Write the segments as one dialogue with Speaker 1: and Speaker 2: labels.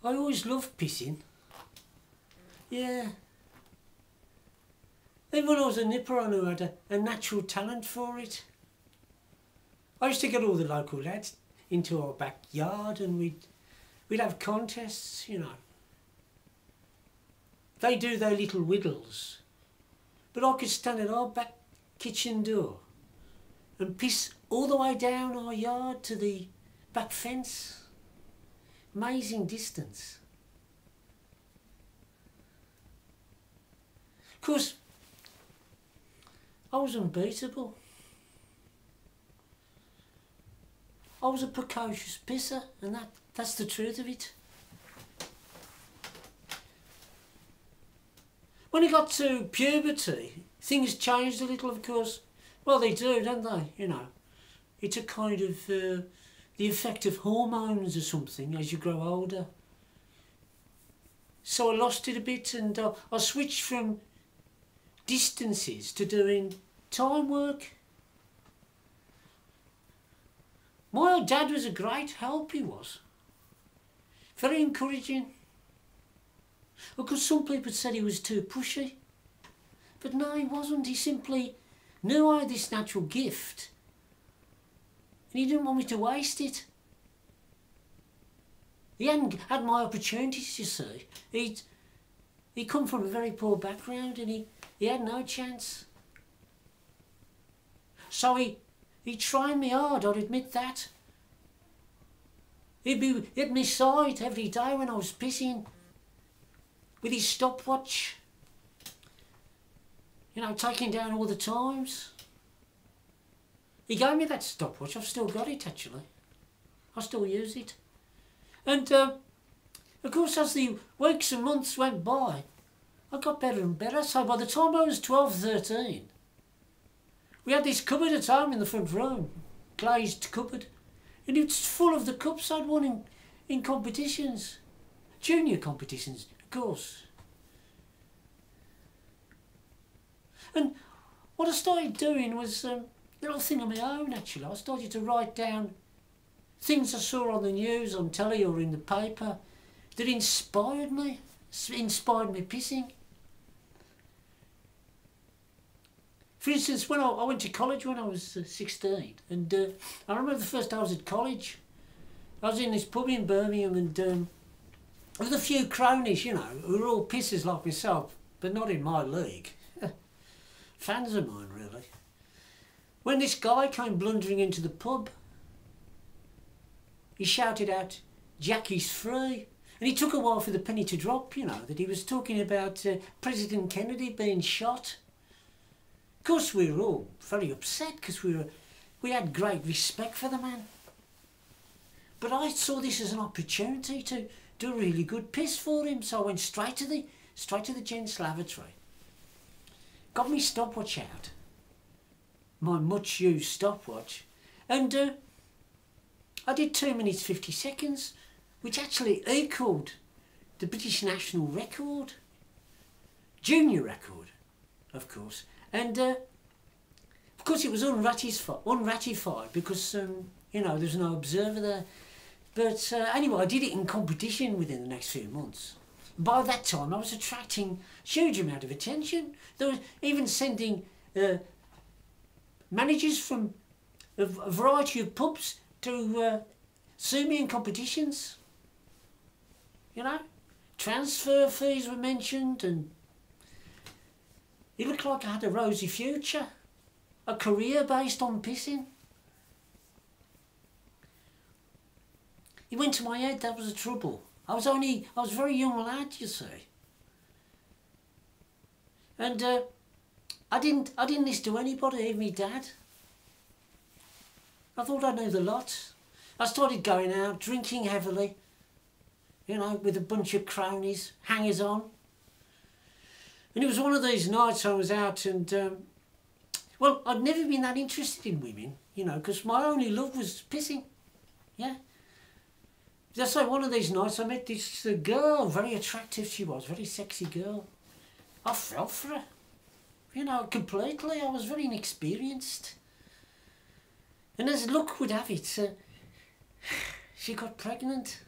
Speaker 1: I always loved pissing. Yeah. Even when I was a nipper, I knew I had a natural talent for it. I used to get all the local lads into our backyard and we'd have contests, you know. They do their little whittles, but I could stand at our back kitchen door and piss all the way down our yard to the back fence. Amazing distance. Of course, I was unbeatable. I was a precocious pisser, and that's the truth of it. When it got to puberty, things changed a little, of course. Well, they do, don't they? You know, it's a kind of the effect of hormones or something as you grow older. So I lost it a bit, and I switched from distances to doing time work. My old dad was a great help, he was. Very encouraging. Of course, some people said he was too pushy. But no, he wasn't. He simply knew I had this natural gift. And he didn't want me to waste it. He hadn't had my opportunities, you see. He'd come from a very poor background and he had no chance. So he tried me hard, I'll admit that. He'd be at my side every day when I was pissing with his stopwatch. You know, taking down all the times. He gave me that stopwatch. I've still got it, actually. I still use it. And, of course, as the weeks and months went by, I got better and better. So by the time I was 12, 13, we had this cupboard at home in the front room, glazed cupboard, and it's full of the cups I'd won in competitions. Junior competitions, of course. And what I started doing was a little thing on my own, actually. I started to write down things I saw on the news, on telly or in the paper that inspired me pissing. For instance, when I went to college when I was 16, and I remember the first day I was at college, I was in this pub in Birmingham, and with a few cronies, you know, who were all pissers like myself, but not in my league. Fans of mine, really. When this guy came blundering into the pub, he shouted out, "Jackie's free." And it took a while for the penny to drop, you know, that he was talking about President Kennedy being shot. Of course, we were all very upset because we had great respect for the man. But I saw this as an opportunity to do a really good piss for him, so I went straight to the gents' lavatory. Got me stopwatch out, my much-used stopwatch, and I did 2 minutes 50 seconds, which actually equalled the British national record, junior record, of course. And of course it was unratified because, you know, there's no observer there. But anyway, I did it in competition within the next few months. By that time I was attracting a huge amount of attention. There was even sending managers from a variety of pubs to see me in competitions. You know, transfer fees were mentioned, and it looked like I had a rosy future, a career based on pissing. It went to my head, that was the trouble. I was a very young lad, you see. And I didn't listen to anybody, even my dad. I thought I knew the lot. I started going out, drinking heavily, you know, with a bunch of cronies, hangers-on. And it was one of these nights I was out and, well, I'd never been that interested in women, you know, because my only love was pissing, yeah. Just like one of these nights I met this girl, very attractive she was, very sexy girl. I fell for her, you know, completely. I was very inexperienced. And as luck would have it, she got pregnant.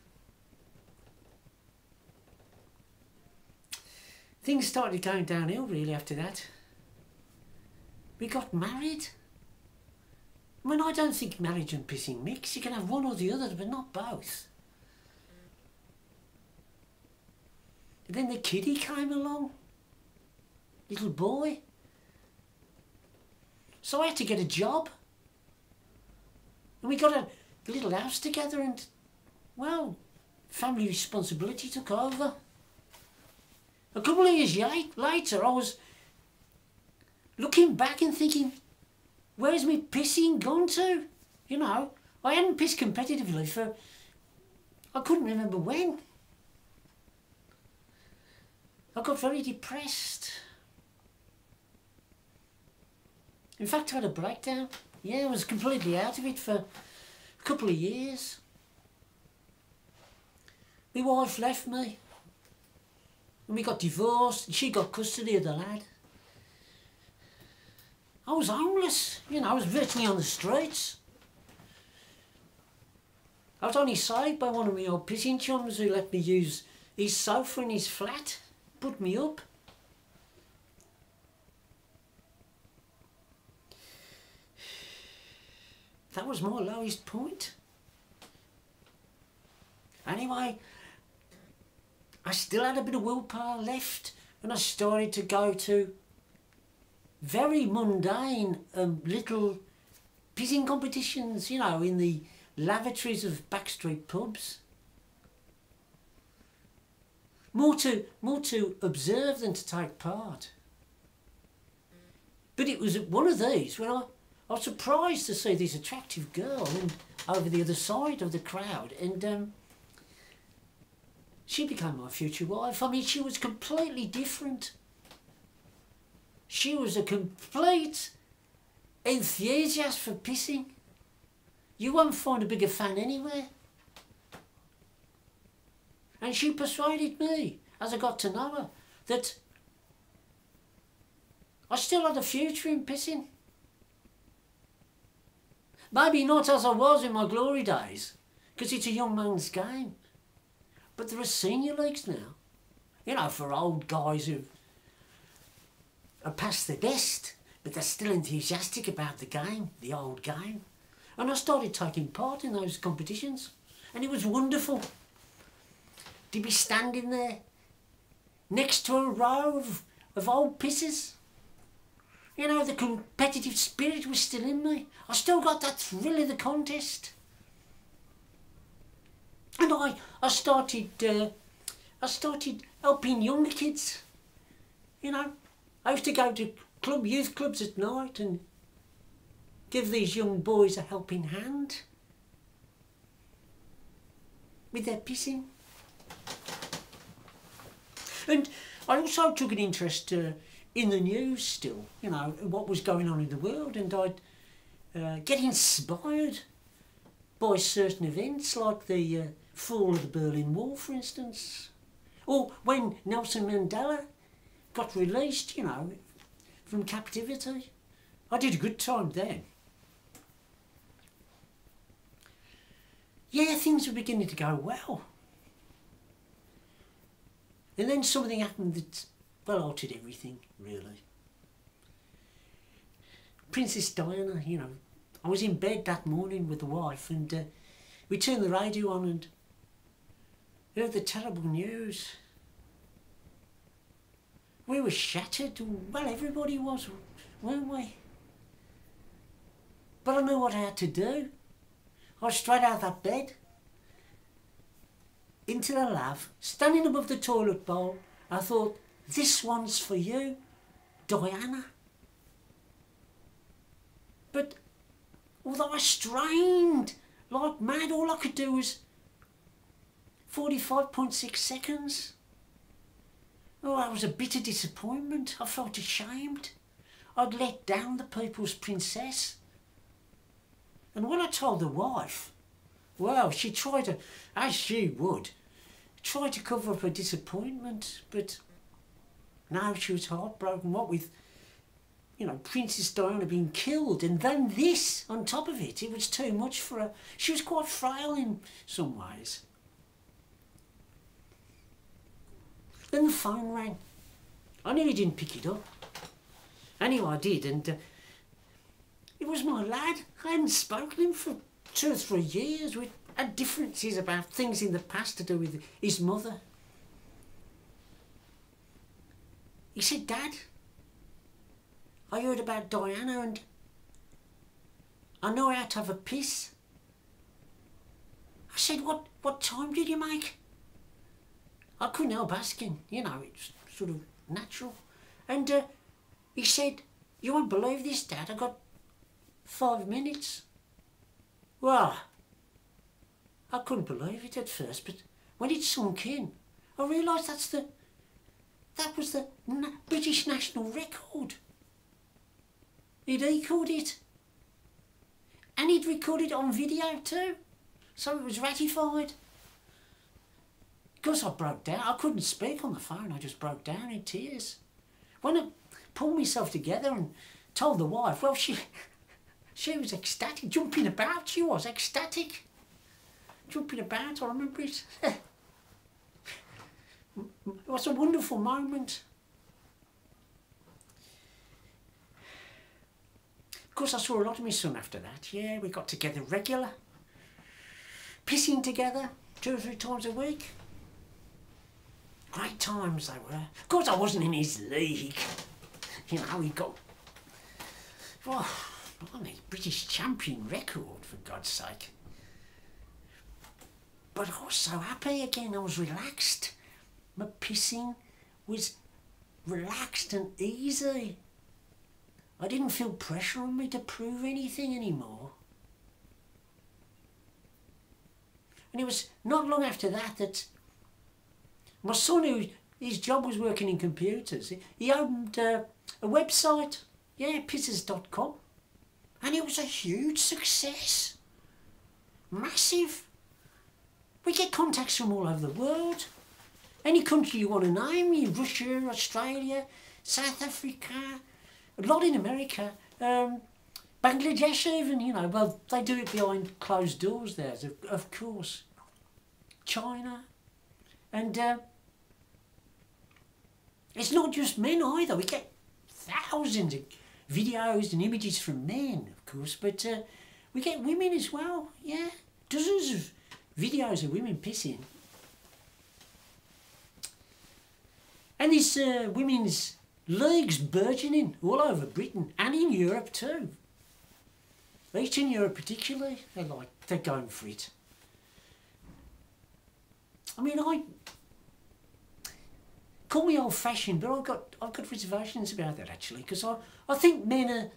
Speaker 1: things started going downhill really after that. We got married. I mean, I don't think marriage and pissing mix. You can have one or the other, but not both. And then the kiddie came along. Little boy. So I had to get a job. And we got a little house together and, well, family responsibility took over. A couple of years later, I was looking back and thinking, where's me pissing gone to? You know, I hadn't pissed competitively for, I couldn't remember when. I got very depressed. In fact, I had a breakdown. Yeah, I was completely out of it for a couple of years. My wife left me. And we got divorced and she got custody of the lad. I was homeless, you know, I was virtually on the streets. I was only saved by one of my old pissing chums who let me use his sofa in his flat, put me up. That was my lowest point. Anyway, I still had a bit of willpower left and I started to go to very mundane little pissing competitions, you know, in the lavatories of backstreet pubs. More to observe than to take part. But it was at one of these when I was surprised to see this attractive girl over the other side of the crowd, and she became my future wife. I mean, she was completely different. She was a complete enthusiast for pissing. You won't find a bigger fan anywhere. And she persuaded me, as I got to know her, that I still had a future in pissing. Maybe not as I was in my glory days, because it's a young man's game. But there are senior leagues now, you know, for old guys who are past their best, but they're still enthusiastic about the game, the old game. And I started taking part in those competitions, and it was wonderful to be standing there next to a row of old pissers. You know, the competitive spirit was still in me. I still got that thrill of the contest. And I started helping younger kids. You know, I used to go to youth clubs at night and give these young boys a helping hand with their pissing. And I also took an interest in the news still, you know, what was going on in the world, and I'd get inspired by certain events like the fall of the Berlin Wall, for instance, or when Nelson Mandela got released, you know, from captivity. I did a good time then. Yeah, things were beginning to go well. And then something happened that, well, altered everything, really. Princess Diana, you know, I was in bed that morning with the wife and we turned the radio on and heard the terrible news. We were shattered. Well, everybody was, weren't we? But I knew what I had to do. I was straight out of that bed, into the lav, standing above the toilet bowl. I thought, this one's for you, Diana. But although I strained like mad, all I could do was 45.6 seconds. Oh, that was a bitter disappointment. I felt ashamed. I'd let down the people's princess. And when I told the wife, well, she tried to, as she would, try to cover up her disappointment, but now she was heartbroken, what with, you know, Princess Diana being killed, and then this on top of it. It was too much for her. She was quite frail in some ways. Then the phone rang. I nearly didn't pick it up. Anyway, I did, and it was my lad. I hadn't spoken to him for 2 or 3 years. We had differences about things in the past to do with his mother. He said, "Dad, I heard about Diana and I know how to have a piss." I said, what time did you make? I couldn't help asking, you know, it's sort of natural. And he said, "You won't believe this, Dad, I got 5 minutes. Well, I couldn't believe it at first, but when it sunk in, I realised that was the British national record. He'd equalled it. And he'd recorded it on video too. So it was ratified. Of course I broke down. I couldn't speak on the phone. I just broke down in tears. When I pulled myself together and told the wife, well, she was ecstatic, jumping about. She was ecstatic. Jumping about, I remember it. It was a wonderful moment. Of course, I saw a lot of my son after that. Yeah, we got together regular. Pissing together 2 or 3 times a week. Great times they were. Of course, I wasn't in his league. You know, he got... Oh, blimey, British champion record, for God's sake. But I was so happy again. I was relaxed. My pissing was relaxed and easy. I didn't feel pressure on me to prove anything anymore. And it was not long after that my son, who his job was working in computers, he opened a website, yeah, pisses.com, and it was a huge success. Massive. We get contacts from all over the world. Any country you want to name, Russia, Australia, South Africa, a lot in America, Bangladesh even, you know, well, they do it behind closed doors there, of course. China. And it's not just men either. We get thousands of videos and images from men, of course, but we get women as well, yeah. Dozens of videos of women pissing. And this women's leagues burgeoning all over Britain and in Europe too. Eastern Europe particularly, they're going for it. I mean, call me old-fashioned, but I've got reservations about that actually, because I think men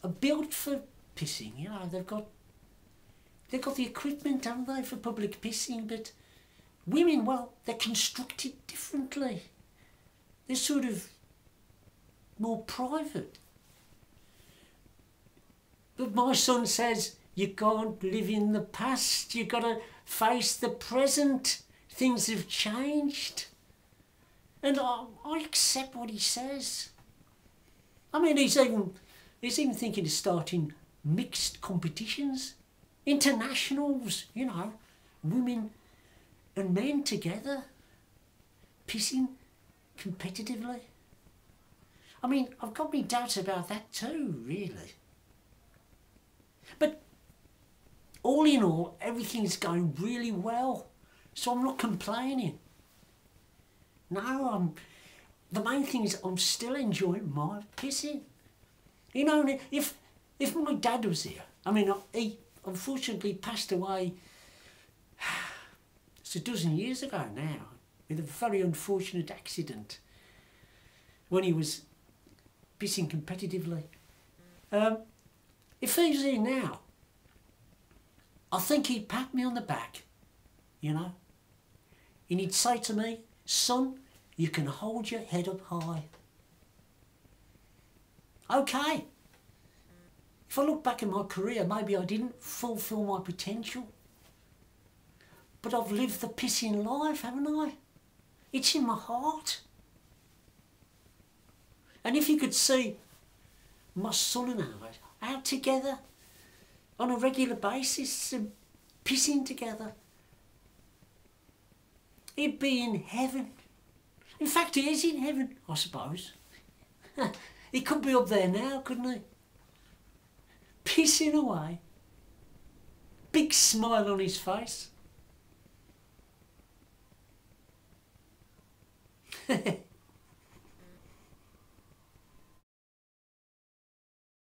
Speaker 1: are built for pissing. You know, they've got the equipment, haven't they, for public pissing, but women, well, they're constructed differently. They're sort of more private. But my son says, you can't live in the past, you've got to face the present. Things have changed. And I accept what he says. I mean, he's even thinking of starting mixed competitions, internationals, you know, women and men together, pissing competitively. I mean, I've got my doubts about that too, really. But all in all, everything's going really well, so I'm not complaining. No, the main thing is I'm still enjoying my pissing. You know, if my dad was here, I mean, he unfortunately passed away, it's a dozen years ago now, with a very unfortunate accident when he was pissing competitively. If he was here now, I think he'd pat me on the back, you know, and he'd say to me, "Son, you can hold your head up high." Okay. If I look back at my career, maybe I didn't fulfil my potential. But I've lived the pissing life, haven't I? It's in my heart. And if you could see my son and I out together on a regular basis, pissing together, it'd be in heaven. In fact, he is in heaven, I suppose. He could be up there now, couldn't he? Pissing away. Big smile on his face.